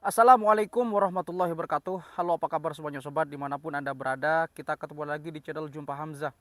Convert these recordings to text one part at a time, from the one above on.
Assalamualaikum warahmatullahi wabarakatuh. Halo, apa kabar semuanya sobat dimanapun Anda berada. Kita ketemu lagi di channel Jumpa Hamzah.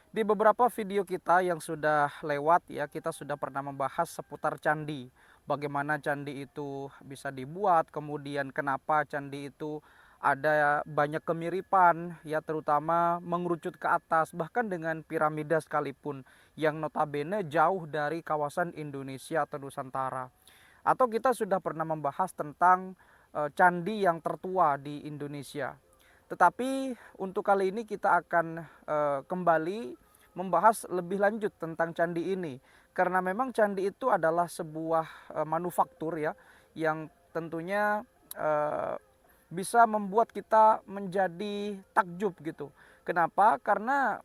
Di beberapa video kita yang sudah lewat ya, kita sudah pernah membahas seputar candi. Bagaimana candi itu bisa dibuat, kemudian kenapa candi itu ada banyak kemiripan ya, terutama mengerucut ke atas bahkan dengan piramida sekalipun yang notabene jauh dari kawasan Indonesia atau Nusantara. Atau kita sudah pernah membahas tentang candi yang tertua di Indonesia. Tetapi untuk kali ini kita akan kembali membahas lebih lanjut tentang candi ini. Karena memang candi itu adalah sebuah manufaktur ya, yang tentunya bisa membuat kita menjadi takjub gitu. Kenapa? Karena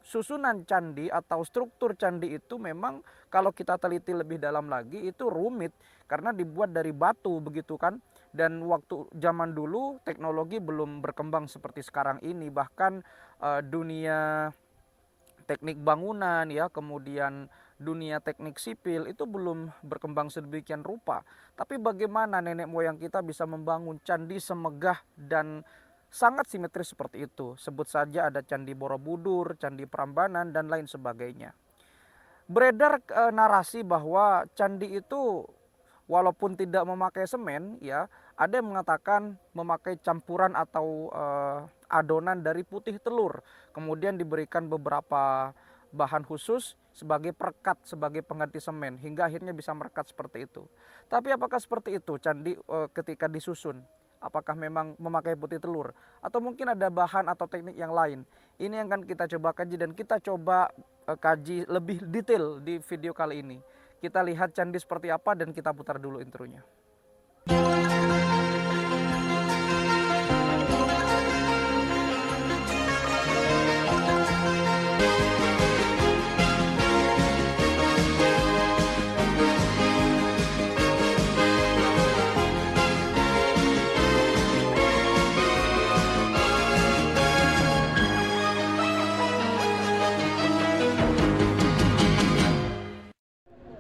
susunan candi atau struktur candi itu memang kalau kita teliti lebih dalam lagi itu rumit karena dibuat dari batu begitu kan. Dan waktu zaman dulu teknologi belum berkembang seperti sekarang ini, bahkan dunia teknik bangunan ya, kemudian dunia teknik sipil itu belum berkembang sedemikian rupa. Tapi bagaimana nenek moyang kita bisa membangun candi semegah dan sangat simetris seperti itu. Sebut saja ada Candi Borobudur, Candi Prambanan dan lain sebagainya. Beredar narasi bahwa candi itu walaupun tidak memakai semen ya, ada yang mengatakan memakai campuran atau adonan dari putih telur, kemudian diberikan beberapa bahan khusus sebagai perekat, sebagai pengganti semen, hingga akhirnya bisa merekat seperti itu. Tapi apakah seperti itu candi ketika disusun? Apakah memang memakai putih telur atau mungkin ada bahan atau teknik yang lain? Ini yang akan kita coba kaji dan kita coba kaji lebih detail di video kali ini. Kita lihat candi seperti apa dan kita putar dulu intronya.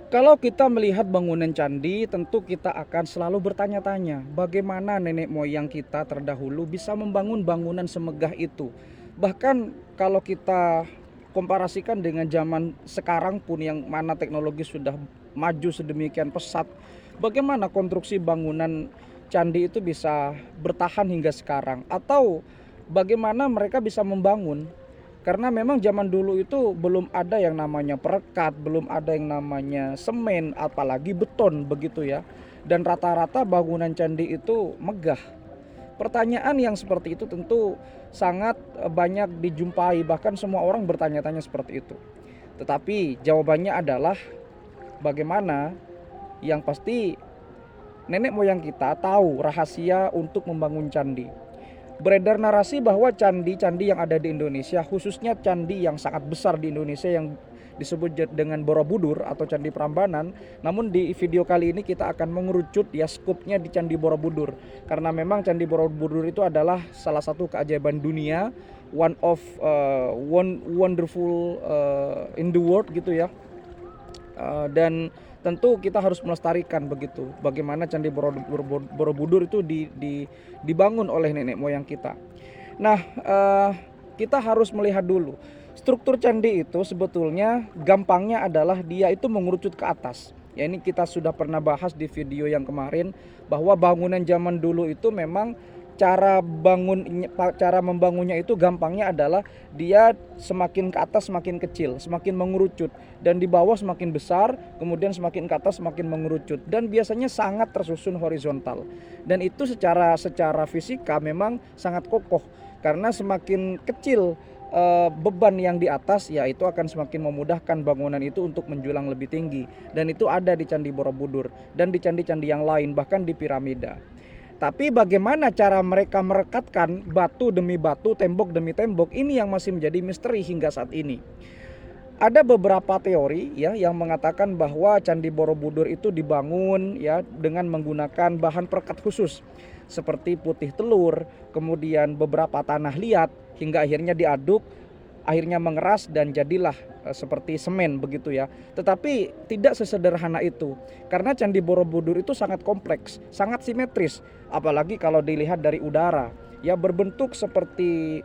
Kalau kita melihat bangunan candi, tentu kita akan selalu bertanya-tanya, bagaimana nenek moyang kita terdahulu bisa membangun bangunan semegah itu. Bahkan kalau kita komparasikan dengan zaman sekarang pun yang mana teknologi sudah maju sedemikian pesat, bagaimana konstruksi bangunan candi itu bisa bertahan hingga sekarang, atau bagaimana mereka bisa membangun. Karena memang zaman dulu itu belum ada yang namanya perekat, belum ada yang namanya semen, apalagi beton begitu ya. Dan rata-rata bangunan candi itu megah. Pertanyaan yang seperti itu tentu sangat banyak dijumpai, bahkan semua orang bertanya-tanya seperti itu. Tetapi jawabannya adalah bagaimana yang pasti nenek moyang kita tahu rahasia untuk membangun candi. Beredar narasi bahwa candi-candi yang ada di Indonesia, khususnya candi yang sangat besar di Indonesia yang disebut dengan Borobudur atau Candi Prambanan. Namun di video kali ini kita akan mengerucut ya skupnya di Candi Borobudur. Karena memang Candi Borobudur itu adalah salah satu keajaiban dunia, one of wonderful in the world gitu ya. Dan tentu kita harus melestarikan begitu. Bagaimana Candi Borobudur itu dibangun oleh nenek moyang kita. Nah, kita harus melihat dulu struktur candi itu sebetulnya gampangnya adalah dia itu mengerucut ke atas. Ya, ini kita sudah pernah bahas di video yang kemarin bahwa bangunan zaman dulu itu memang cara membangunnya itu gampangnya adalah dia semakin ke atas semakin kecil, semakin mengerucut, dan di bawah semakin besar, kemudian semakin ke atas semakin mengerucut, dan biasanya sangat tersusun horizontal. Dan itu secara fisika memang sangat kokoh karena semakin kecil beban yang di atas, ya itu akan semakin memudahkan bangunan itu untuk menjulang lebih tinggi. Dan itu ada di Candi Borobudur dan di candi-candi yang lain, bahkan di piramida. Tapi bagaimana cara mereka merekatkan batu demi batu, tembok demi tembok, ini yang masih menjadi misteri hingga saat ini. Ada beberapa teori ya yang mengatakan bahwa Candi Borobudur itu dibangun ya dengan menggunakan bahan perekat khusus seperti putih telur, kemudian beberapa tanah liat, hingga akhirnya diaduk, akhirnya mengeras dan jadilah seperti semen begitu ya. Tetapi tidak sesederhana itu. Karena Candi Borobudur itu sangat kompleks, sangat simetris, apalagi kalau dilihat dari udara. Ya, berbentuk seperti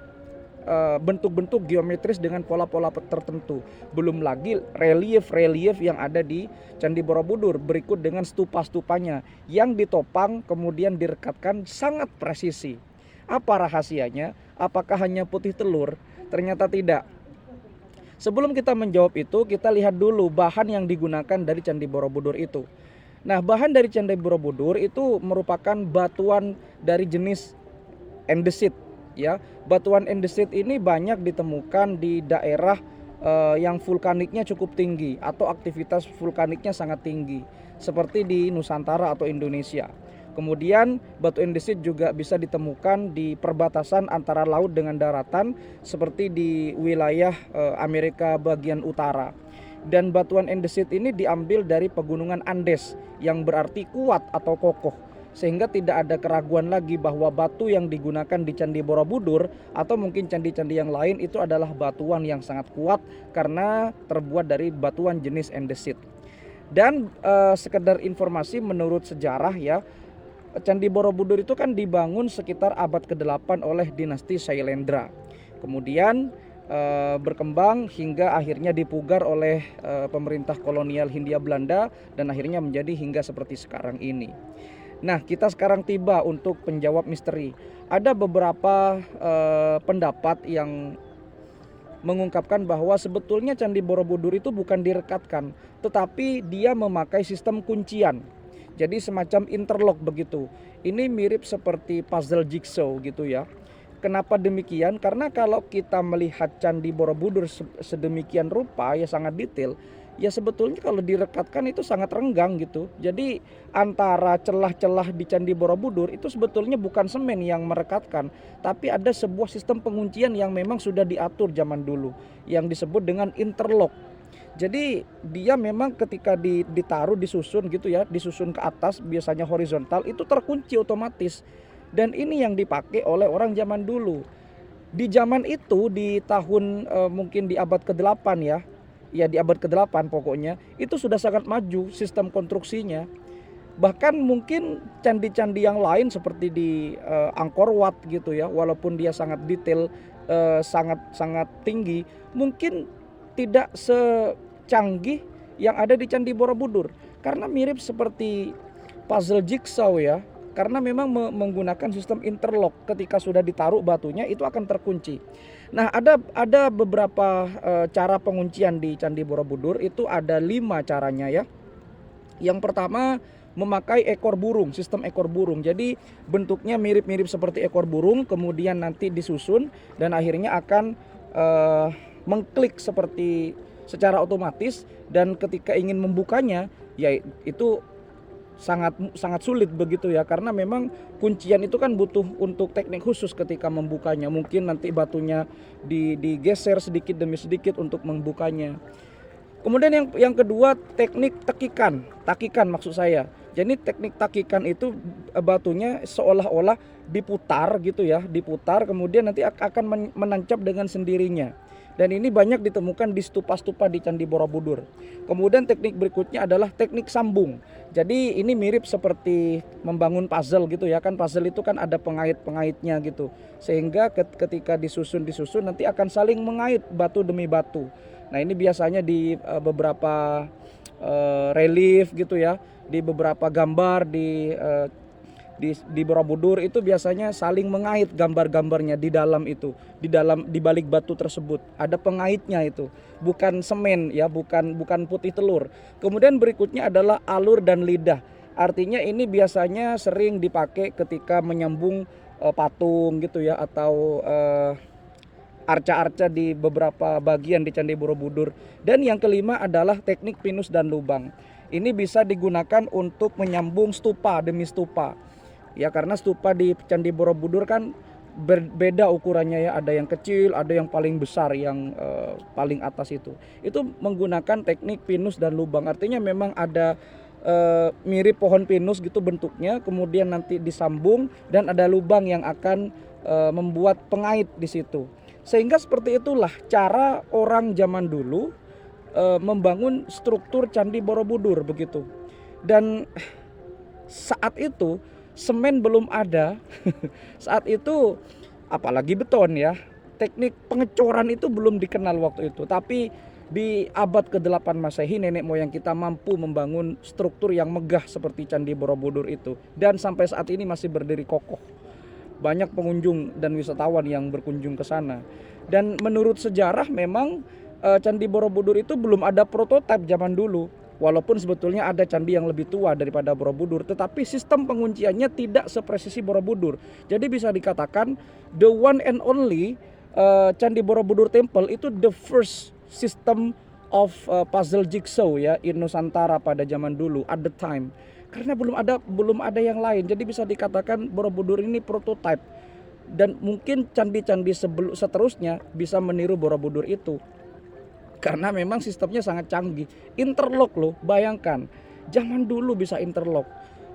bentuk-bentuk geometris dengan pola-pola tertentu. Belum lagi relief-relief yang ada di Candi Borobudur, berikut dengan stupa-stupanya yang ditopang kemudian direkatkan sangat presisi. Apa rahasianya? Apakah hanya putih telur? Ternyata tidak. Sebelum kita menjawab itu, kita lihat dulu bahan yang digunakan dari Candi Borobudur itu. Nah, bahan dari Candi Borobudur itu merupakan batuan dari jenis andesit. Ya, batuan andesit ini banyak ditemukan di daerah yang vulkaniknya cukup tinggi atau aktivitas vulkaniknya sangat tinggi, seperti di Nusantara atau Indonesia. Kemudian batu andesit juga bisa ditemukan di perbatasan antara laut dengan daratan, seperti di wilayah Amerika bagian utara. Dan batuan andesit ini diambil dari pegunungan Andes, yang berarti kuat atau kokoh, sehingga tidak ada keraguan lagi bahwa batu yang digunakan di Candi Borobudur atau mungkin candi-candi yang lain itu adalah batuan yang sangat kuat karena terbuat dari batuan jenis andesit. Dan sekedar informasi menurut sejarah ya, Candi Borobudur itu kan dibangun sekitar abad ke-8 oleh dinasti Shailendra. Kemudian berkembang hingga akhirnya dipugar oleh pemerintah kolonial Hindia Belanda dan akhirnya menjadi hingga seperti sekarang ini. Nah, kita sekarang tiba untuk penjawab misteri. Ada beberapa pendapat yang mengungkapkan bahwa sebetulnya Candi Borobudur itu bukan direkatkan, tetapi dia memakai sistem kuncian. Jadi semacam interlock begitu. Ini mirip seperti puzzle jigsaw gitu ya. Kenapa demikian? Karena kalau kita melihat Candi Borobudur sedemikian rupa ya sangat detail, ya sebetulnya kalau direkatkan itu sangat renggang gitu. Jadi antara celah-celah di Candi Borobudur itu sebetulnya bukan semen yang merekatkan, tapi ada sebuah sistem penguncian yang memang sudah diatur zaman dulu yang disebut dengan interlock. Jadi dia memang ketika ditaruh, disusun gitu ya, disusun ke atas biasanya horizontal, itu terkunci otomatis. Dan ini yang dipakai oleh orang zaman dulu. Di zaman itu di tahun mungkin di abad ke-8 ya. Ya di abad ke-8 pokoknya, itu sudah sangat maju sistem konstruksinya. Bahkan mungkin candi-candi yang lain seperti di Angkor Wat gitu ya, walaupun dia sangat detail, sangat tinggi, mungkin tidak secanggih yang ada di Candi Borobudur. Karena mirip seperti puzzle jigsaw ya. Karena memang menggunakan sistem interlock, ketika sudah ditaruh batunya itu akan terkunci. Nah, ada beberapa cara penguncian di Candi Borobudur, itu ada 5 caranya ya. Yang pertama memakai ekor burung, sistem ekor burung. Jadi bentuknya mirip-mirip seperti ekor burung, kemudian nanti disusun dan akhirnya akan mengklik seperti secara otomatis, dan ketika ingin membukanya ya itu sangat sulit begitu ya, karena memang kuncian itu kan butuh untuk teknik khusus ketika membukanya. Mungkin nanti batunya digeser sedikit demi sedikit untuk membukanya. Kemudian yang kedua teknik takikan maksud saya. Jadi teknik takikan itu batunya seolah-olah diputar gitu ya, diputar kemudian nanti akan menancap dengan sendirinya. Dan ini banyak ditemukan di stupa-stupa di Candi Borobudur. Kemudian teknik berikutnya adalah teknik sambung. Jadi ini mirip seperti membangun puzzle gitu ya, kan puzzle itu kan ada pengait-pengaitnya gitu. Sehingga ketika disusun nanti akan saling mengait batu demi batu. Nah, ini biasanya di beberapa relief gitu ya, di beberapa gambar di Borobudur itu biasanya saling mengait gambar-gambarnya di dalam itu, di balik batu tersebut ada pengaitnya itu, bukan semen ya, bukan putih telur. Kemudian berikutnya adalah alur dan lidah. Artinya ini biasanya sering dipakai ketika menyambung patung gitu ya, atau arca-arca di beberapa bagian di Candi Borobudur. Dan yang kelima adalah teknik pinus dan lubang. Ini bisa digunakan untuk menyambung stupa demi stupa. Ya, karena stupa di Candi Borobudur kan berbeda ukurannya ya, ada yang kecil, ada yang paling besar, yang paling atas itu menggunakan teknik pinus dan lubang. Artinya memang ada mirip pohon pinus gitu bentuknya, kemudian nanti disambung dan ada lubang yang akan membuat pengait di situ. Sehingga seperti itulah cara orang zaman dulu membangun struktur Candi Borobudur begitu. Dan saat itu semen belum ada. Saat itu apalagi beton ya. Teknik pengecoran itu belum dikenal waktu itu. Tapi di abad ke-8 Masehi nenek moyang kita mampu membangun struktur yang megah seperti Candi Borobudur itu. Dan sampai saat ini masih berdiri kokoh. Banyak pengunjung dan wisatawan yang berkunjung ke sana. Dan menurut sejarah memang Candi Borobudur itu belum ada prototipe zaman dulu. Walaupun sebetulnya ada candi yang lebih tua daripada Borobudur, tetapi sistem pengunciannya tidak sepresisi Borobudur. Jadi bisa dikatakan the one and only Candi Borobudur Temple itu the first system of puzzle jigsaw ya in Nusantara pada zaman dulu at the time. Karena belum ada yang lain. Jadi bisa dikatakan Borobudur ini prototype. Dan mungkin candi-candi seterusnya bisa meniru Borobudur itu. Karena memang sistemnya sangat canggih. Interlock loh, bayangkan. Zaman dulu bisa interlock.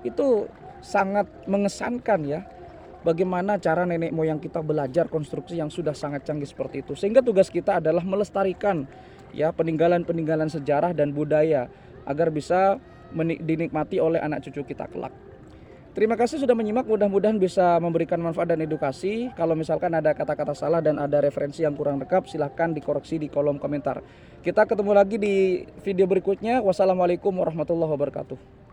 Itu sangat mengesankan ya. Bagaimana cara nenek moyang kita belajar konstruksi yang sudah sangat canggih seperti itu. Sehingga tugas kita adalah melestarikan ya peninggalan-peninggalan sejarah dan budaya agar bisa dinikmati oleh anak cucu kita kelak. Terima kasih sudah menyimak, mudah-mudahan bisa memberikan manfaat dan edukasi. Kalau misalkan ada kata-kata salah dan ada referensi yang kurang lengkap, silahkan dikoreksi di kolom komentar. Kita ketemu lagi di video berikutnya. Wassalamualaikum warahmatullahi wabarakatuh.